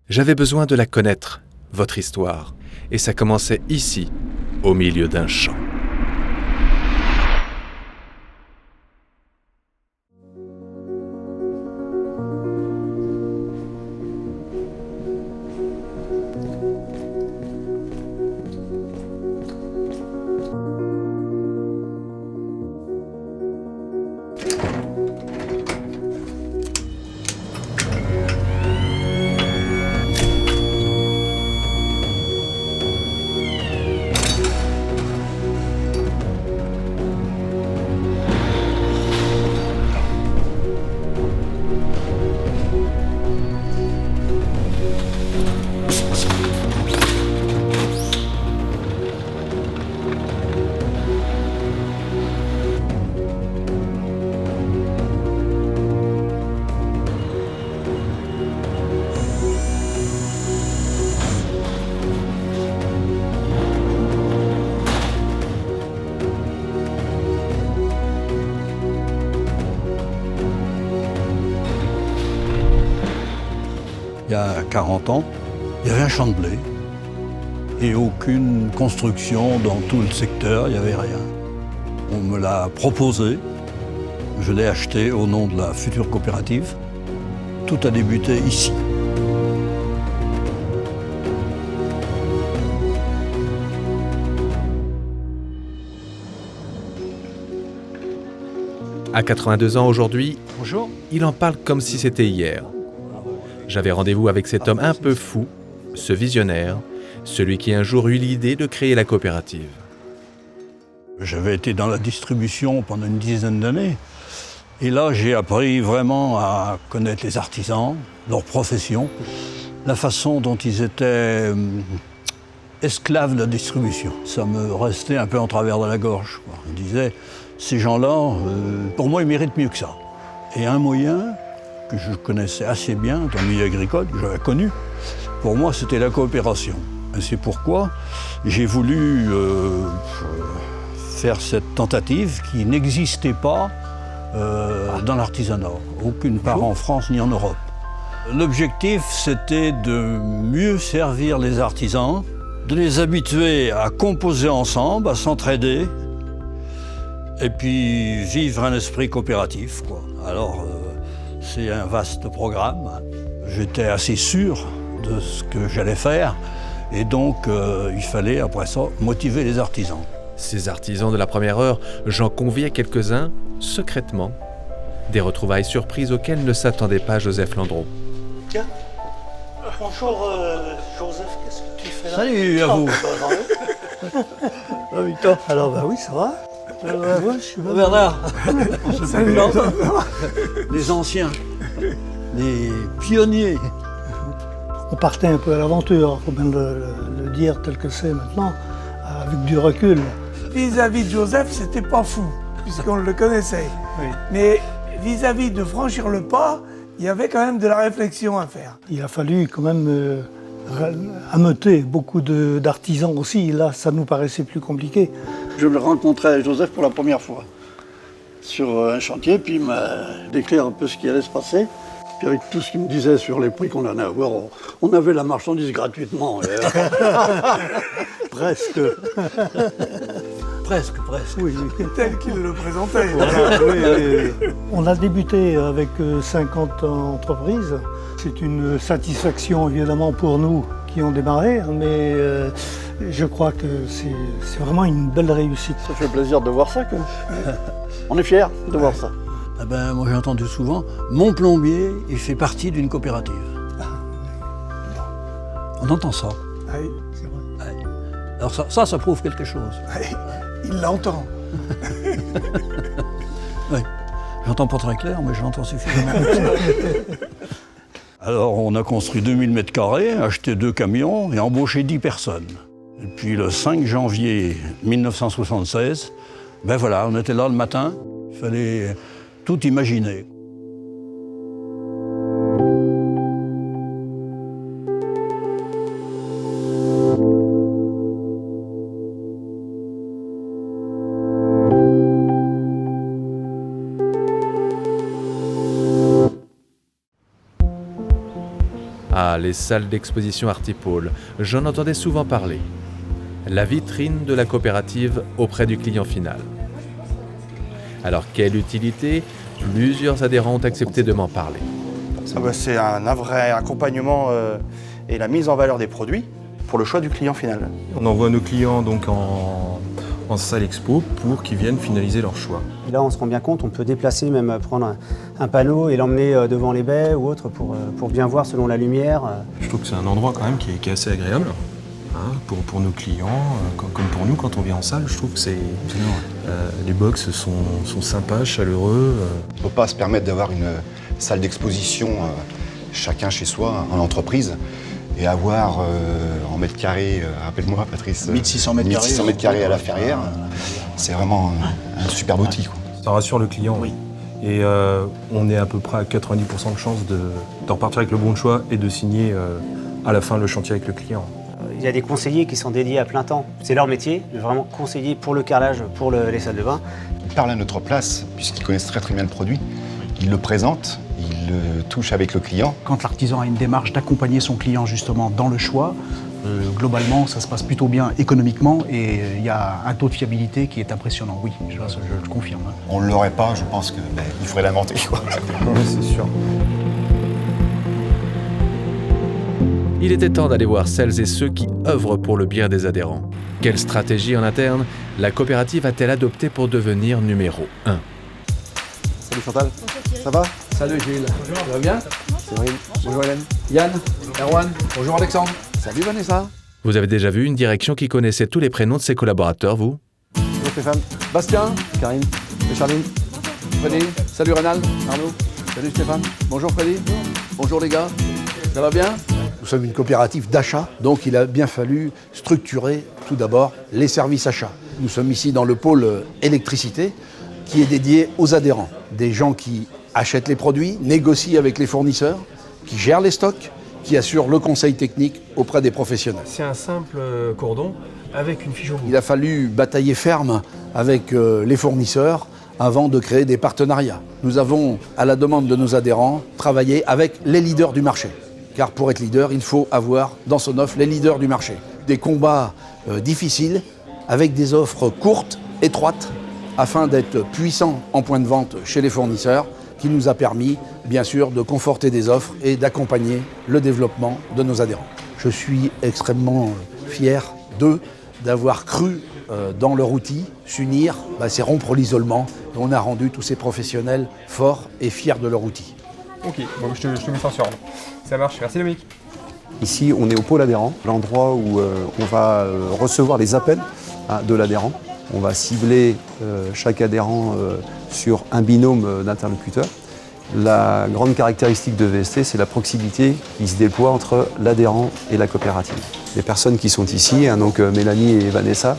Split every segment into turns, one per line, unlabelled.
J'avais besoin de la connaître, votre histoire, et ça commençait ici, au milieu d'un champ.
Il y a 40 ans, il y avait un champ de blé et aucune construction dans tout le secteur, il n'y avait rien. On me l'a proposé, je l'ai acheté au nom de la future coopérative. Tout a débuté ici.
À 82 ans aujourd'hui,
Bonjour.
il en parle comme si c'était hier. J'avais rendez-vous avec cet homme un peu fou, ce visionnaire, celui qui un jour eut l'idée de créer la coopérative.
J'avais été dans la distribution pendant une dizaine d'années. Et là, j'ai appris vraiment à connaître les artisans, leur profession, la façon dont ils étaient esclaves de la distribution. Ça me restait un peu en travers de la gorge, quoi. Je me disais, ces gens-là, pour moi, ils méritent mieux que ça. Et un moyen que je connaissais assez bien dans le milieu agricole, que j'avais connu, pour moi, c'était la coopération. Et c'est pourquoi j'ai voulu faire cette tentative qui n'existait pas dans l'artisanat, aucune part en France ni en Europe. L'objectif, c'était de mieux servir les artisans, de les habituer à composer ensemble, à s'entraider, et puis vivre un esprit coopératif, quoi. Alors, c'est un vaste programme. J'étais assez sûr de ce que j'allais faire, et donc il fallait, après ça, motiver les artisans.
Ces artisans de la première heure, j'en conviais quelques-uns, secrètement. Des retrouvailles surprises auxquelles ne s'attendait pas Joseph Landreau.
Tiens, bonjour Joseph, qu'est-ce que tu fais là?
Salut à vous.
Ah, Victor. Alors bah oui, ça va. Ouais, je suis
Bernard.
Salut.
Les anciens, les pionniers.
On partait un peu à l'aventure, faut bien le dire tel que c'est maintenant, avec du recul.
Vis-à-vis de Joseph, c'était pas fou, puisqu'on le connaissait.
Oui.
Mais vis-à-vis de franchir le pas, il y avait quand même de la réflexion à faire.
Il a fallu quand même ameuter beaucoup d'artisans aussi. Là, ça nous paraissait plus compliqué.
Je le rencontrais, Joseph, pour la première fois sur un chantier, puis il m'a décrit un peu ce qui allait se passer. Puis avec tout ce qu'il me disait sur les prix qu'on allait avoir, on avait la marchandise gratuitement.
Presque.
Presque.
Oui.
Tel qu'il le présentait.
Voilà, oui. On a débuté avec 50 entreprises. C'est une satisfaction évidemment pour nous qui ont démarré, mais je crois que c'est vraiment une belle réussite.
Ça fait plaisir de voir ça. On est fiers de voir ça.
Ah ben, moi j'ai entendu souvent, mon plombier, il fait partie d'une coopérative. On entend ça.
Oui, c'est vrai.
Ouais. Alors ça prouve quelque chose.
Il l'entend.
Oui. J'entends pas très clair, mais je l'entends suffisamment. Alors on a construit 2000 mètres carrés, acheté 2 camions et embauché 10 personnes. Et puis le 5 janvier 1976, ben voilà, on était là le matin, il fallait tout imaginer.
À les salles d'exposition Artipôle, j'en entendais souvent parler. La vitrine de la coopérative auprès du client final. Alors quelle utilité? Plusieurs adhérents ont accepté de m'en parler.
C'est un vrai accompagnement et la mise en valeur des produits pour le choix du client final.
On envoie nos clients donc en salle expo pour qu'ils viennent finaliser leur choix.
Et là, on se rend bien compte, on peut déplacer, même prendre un panneau et l'emmener devant les baies ou autre pour bien voir selon la lumière.
Je trouve que c'est un endroit quand même qui est assez agréable pour nos clients, comme pour nous quand on vient en salle. Je trouve que les box sont sympas, chaleureux.
On ne peut pas se permettre d'avoir une salle d'exposition chacun chez soi en entreprise et avoir en mètres carrés, rappelle-moi Patrice,
1600 mètres carrés,
1600 mètres carrés à la Ferrière. C'est vraiment un super outil, quoi.
Ça rassure le client.
Oui.
Et on est à peu près à 90% de chance de repartir avec le bon choix et de signer à la fin le chantier avec le client.
Il y a des conseillers qui sont dédiés à plein temps. C'est leur métier, de vraiment conseiller pour le carrelage, pour les salles de bain.
Ils parlent à notre place, puisqu'ils connaissent très bien le produit. Ils le présentent, ils le touchent avec le client.
Quand l'artisan a une démarche d'accompagner son client justement dans le choix, globalement ça se passe plutôt bien économiquement et il y a un taux de fiabilité qui est impressionnant, oui, je le confirme.
On ne l'aurait pas, je pense qu'il faudrait l'inventer, quoi.
C'est sûr.
Il était temps d'aller voir celles et ceux qui œuvrent pour le bien des adhérents. Quelle stratégie en interne la coopérative a-t-elle adoptée pour devenir numéro 1?
Salut Chantal, ça va? Salut Gilles, bonjour. Ça va bien? Céline, bonjour Hélène. Yann, Erwan, bonjour Alexandre. Salut Vanessa.
Vous avez déjà vu une direction qui connaissait tous les prénoms de ses collaborateurs, vous?
Bonjour Stéphane. Bastien, Karine et Charline. Freddy, salut Rénal, Arnaud. Salut Stéphane. Bonjour Freddy. Bonjour les gars. Ça va bien?
Nous sommes une coopérative d'achat, donc il a bien fallu structurer tout d'abord les services achats. Nous sommes ici dans le pôle électricité qui est dédié aux adhérents. Des gens qui achètent les produits, négocient avec les fournisseurs, qui gèrent les stocks, qui assurent le conseil technique auprès des professionnels.
C'est un simple cordon avec une fiche au bout.
Il a fallu batailler ferme avec les fournisseurs avant de créer des partenariats. Nous avons, à la demande de nos adhérents, travaillé avec les leaders du marché. Car pour être leader, il faut avoir dans son offre les leaders du marché. Des combats difficiles, avec des offres courtes, étroites, afin d'être puissants en point de vente chez les fournisseurs, qui nous a permis, bien sûr, de conforter des offres et d'accompagner le développement de nos adhérents. Je suis extrêmement fier d'eux, d'avoir cru dans leur outil. S'unir, c'est rompre l'isolement. Et on a rendu tous ces professionnels forts et fiers de leur outil.
Ok, bon, je te mets ça sur ordre. Ça marche, merci Dominique.
Ici, on est au pôle adhérent, l'endroit où on va recevoir les appels de l'adhérent. On va cibler chaque adhérent sur un binôme d'interlocuteurs. La grande caractéristique de VST, c'est la proximité qui se déploie entre l'adhérent et la coopérative. Les personnes qui sont ici, donc Mélanie et Vanessa,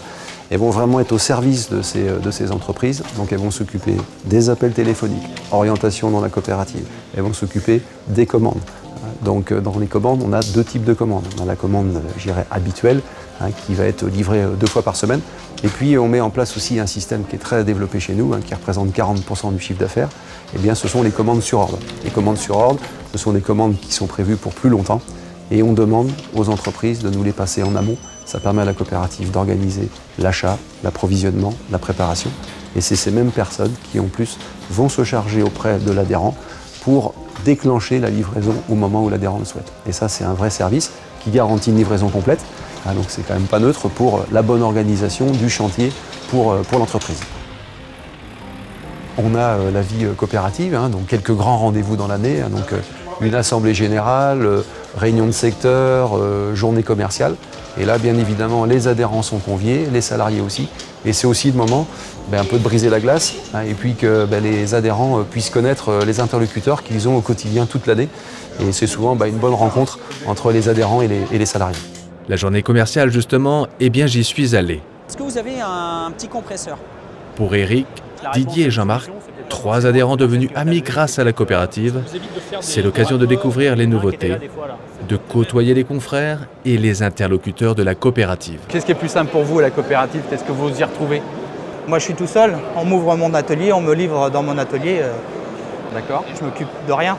elles vont vraiment être au service de ces entreprises. Donc elles vont s'occuper des appels téléphoniques, orientation dans la coopérative. Elles vont s'occuper des commandes. Donc dans les commandes, on a deux types de commandes. On a la commande, je dirais, habituelle, qui va être livrée 2 fois par semaine. Et puis on met en place aussi un système qui est très développé chez nous, qui représente 40% du chiffre d'affaires. Eh bien, ce sont les commandes sur ordre. Les commandes sur ordre, ce sont des commandes qui sont prévues pour plus longtemps. Et on demande aux entreprises de nous les passer en amont. Ça permet à la coopérative d'organiser l'achat, l'approvisionnement, la préparation. Et c'est ces mêmes personnes qui, en plus, vont se charger auprès de l'adhérent pour déclencher la livraison au moment où l'adhérent le souhaite. Et ça, c'est un vrai service qui garantit une livraison complète. Donc c'est quand même pas neutre pour la bonne organisation du chantier pour l'entreprise. On a la vie coopérative, donc quelques grands rendez-vous dans l'année, donc une assemblée générale, réunion de secteur, journée commerciale. Et là, bien évidemment, les adhérents sont conviés, les salariés aussi. Et c'est aussi le moment un peu de briser la glace et puis que les adhérents puissent connaître les interlocuteurs qu'ils ont au quotidien toute l'année. Et c'est souvent une bonne rencontre entre les adhérents et les salariés.
La journée commerciale, justement, j'y suis allé.
Est-ce que vous avez un petit compresseur?
Pour Eric, Didier et Jean-Marc, 3 adhérents devenus amis grâce à la coopérative, c'est l'occasion de découvrir les nouveautés, de côtoyer les confrères et les interlocuteurs de la coopérative.
Qu'est-ce qui est plus simple pour vous à la coopérative? Qu'est-ce que vous y retrouvez?
Moi je suis tout seul, on m'ouvre mon atelier, on me livre dans mon atelier.
D'accord.
Je m'occupe de rien.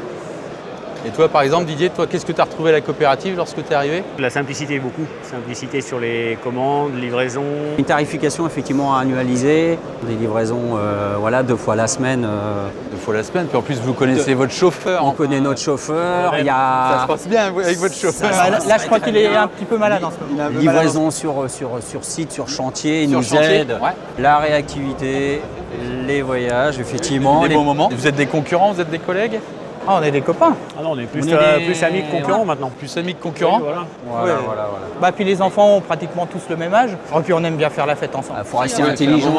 Et toi, par exemple, Didier, toi, qu'est-ce que tu as retrouvé à la coopérative lorsque tu es arrivé?
La simplicité, beaucoup. Simplicité sur les commandes, livraisons.
Une tarification effectivement annualisée, des livraisons 2 fois la semaine.
2 fois la semaine, puis en plus vous connaissez votre chauffeur.
On connaît notre chauffeur, il y
Ça
a...
se passe bien avec votre chauffeur.
Là, je crois qu'il est un petit peu malade en ce moment.
Livraison sur site, sur chantier, il nous aide.
Ouais.
La réactivité, les voyages, effectivement.
Les bons moments. Vous êtes des concurrents, vous êtes des collègues?
Ah, on est des copains.
Ah non, on est plus
est
amis que concurrents maintenant.
Plus amis que concurrents.
Voilà.
Bah, puis les enfants ont pratiquement tous le même âge. Et puis on aime bien faire la fête ensemble.
Il faut rester intelligent.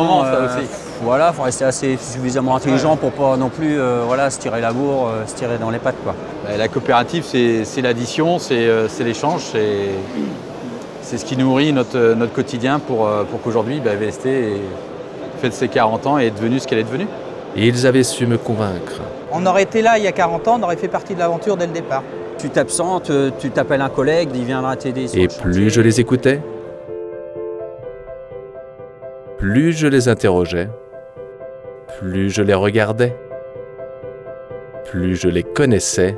Voilà, faut rester suffisamment intelligent pour pas non plus se tirer la bourre, se tirer dans les pattes, quoi.
La coopérative, c'est l'addition, c'est l'échange, c'est ce qui nourrit notre quotidien pour qu'aujourd'hui, VST fête ses 40 ans et est devenue ce qu'elle est devenue.
Et ils avaient su me convaincre.
On aurait été là il y a 40 ans, on aurait fait partie de l'aventure dès le départ.
Tu t'absentes, tu t'appelles un collègue, il viendra t'aider.
Et plus je les écoutais, plus je les interrogeais, plus je les regardais, plus je les connaissais,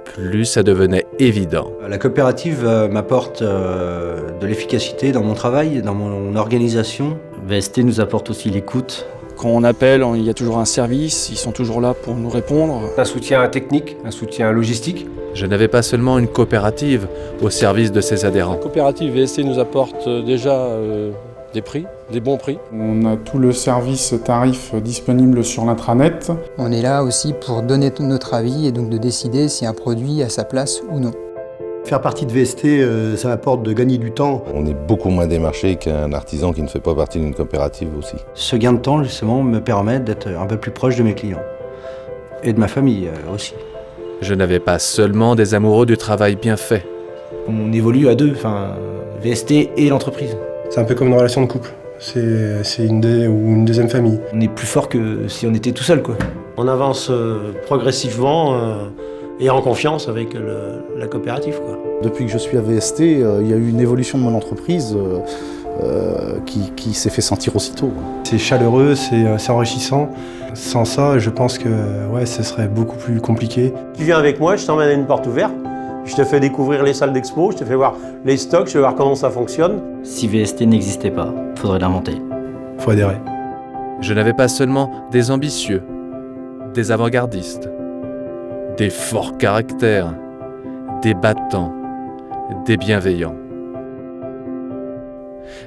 plus ça devenait évident.
La coopérative m'apporte de l'efficacité dans mon travail, dans mon organisation.
VST nous apporte aussi l'écoute.
Quand on appelle, il y a toujours un service, ils sont toujours là pour nous répondre.
Un soutien technique, un soutien logistique.
Je n'avais pas seulement une coopérative au service de ses adhérents.
La coopérative VST nous apporte déjà des prix, des bons prix.
On a tout le service tarif disponible sur l'intranet.
On est là aussi pour donner notre avis et donc de décider si un produit a sa place ou non.
Faire partie de VST, ça m'apporte de gagner du temps.
On est beaucoup moins démarché qu'un artisan qui ne fait pas partie d'une coopérative aussi.
Ce gain de temps, justement, me permet d'être un peu plus proche de mes clients. Et de ma famille aussi.
Je n'avais pas seulement des amoureux du travail bien fait.
On évolue à deux, VST et l'entreprise.
C'est un peu comme une relation de couple. C'est une deuxième famille.
On est plus fort que si on était tout seul, quoi. On avance progressivement et en confiance avec la coopérative, quoi.
Depuis que je suis à VST, il y a eu une évolution de mon entreprise qui s'est fait sentir aussitôt.
C'est chaleureux, c'est enrichissant. Sans ça, je pense que ce serait beaucoup plus compliqué.
Tu viens avec moi, je t'emmène à une porte ouverte. Je te fais découvrir les salles d'expo, je te fais voir les stocks, je vais voir comment ça fonctionne.
Si VST n'existait pas, il faudrait l'inventer.
Faut adhérer.
Je n'avais pas seulement des ambitieux, des avant-gardistes, des forts caractères, des battants, des bienveillants.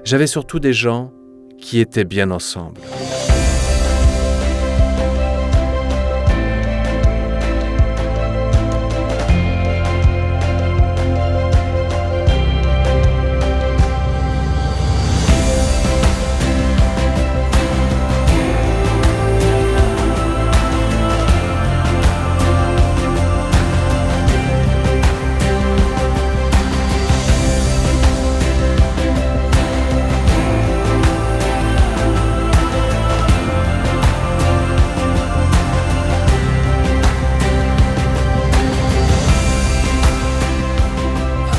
J'avais surtout des gens qui étaient bien ensemble.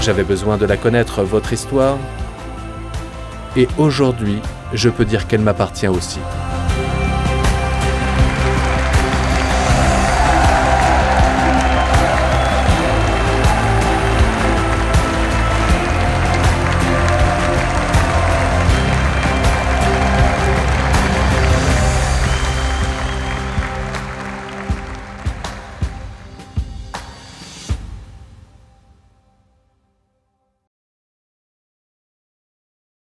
J'avais besoin de la connaître, votre histoire. Et aujourd'hui, je peux dire qu'elle m'appartient aussi.